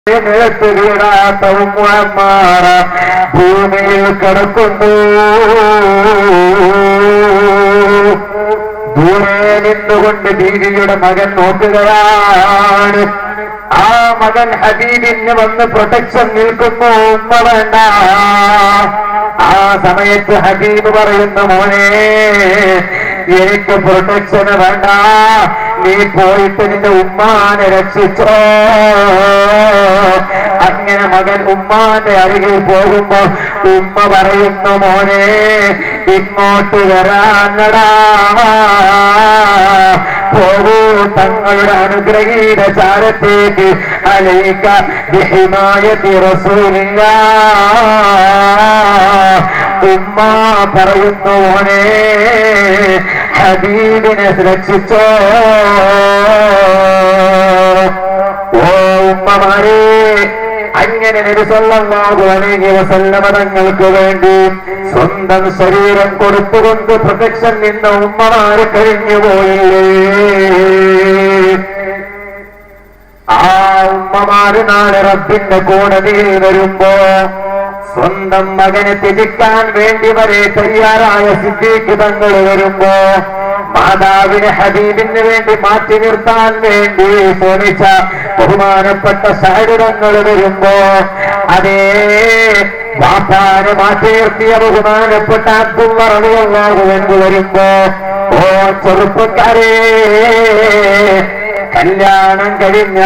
വീഴാത്ത ഉമ്മമാർ ഭൂമിയിൽ കിടക്കുന്നു. ദൂരെ നിന്നുകൊണ്ട് ബീവിയുടെ മകൻ നോക്കുകയാണ്. ആ മകൻ ഹബീബിന് വന്ന് പ്രൊട്ടക്ഷൻ നിൽക്കുന്നു. ഉമ്മ വേണ്ട. ആ സമയത്ത് ഹബീബ് പറയുന്നു, മോനെ എനിക്ക് പ്രൊട്ടക്ഷന് വേണ്ട, നീ പോയിട്ട് നിന്റെ ഉമ്മാനെ രക്ഷിച്ചോ. അങ്ങനെ മകൻ ഉമ്മാന്റെ അരികിൽ പോകുമ്പോ ഉമ്മ പറയുന്നു, മോനെ ഇങ്ങോട്ട് വരാനടാ, പോകൂ തങ്ങളുടെ അനുഗ്രഹീത ചാരത്തേക്ക്. അലൈക ബിഹിമായത്തി റസൂലില്ലാഹ്. ഉമ്മ പറയുന്നു, മോനെ ഹബീബിനെ രക്ഷിച്ചോ. ഓ ഉമ്മമാരെ, അങ്ങനെ നബി സല്ലല്ലാഹു അലൈഹി വസല്ലമ തങ്ങൾക്ക് വേണ്ടി സ്വന്തം ശരീരം കൊടുത്തുകൊണ്ട് പ്രൊട്ടക്ഷൻ നിന്ന ഉമ്മമാര് കഴിഞ്ഞുപോയില്ലേ. ആ ഉമ്മമാര് നാളെ റബ്ബിന്റെ കോടതിയിൽ വരുമ്പോ സ്വന്തം മകനെ ത്യജിക്കാൻ വേണ്ടി വരെ തയ്യാറായ സിദ്ദീഖ് തങ്ങൾ വരുമ്പോ, മാതാവിനെ ഹബീബിന് വേണ്ടി മാറ്റി നിർത്താൻ വേണ്ടി ശ്രമിച്ച ബഹുമാനപ്പെട്ട സഹോദരങ്ങൾ വരുമ്പോ, അതേ വാപ്പാനെ മാറ്റി നിർത്തിയ ബഹുമാനപ്പെട്ട അബ്ദുള്ള റളിയല്ലാഹു അൻഹു വരുമ്പോ, ഓ ചെറുപ്പക്കാരെ, കല്യാണം കഴിഞ്ഞ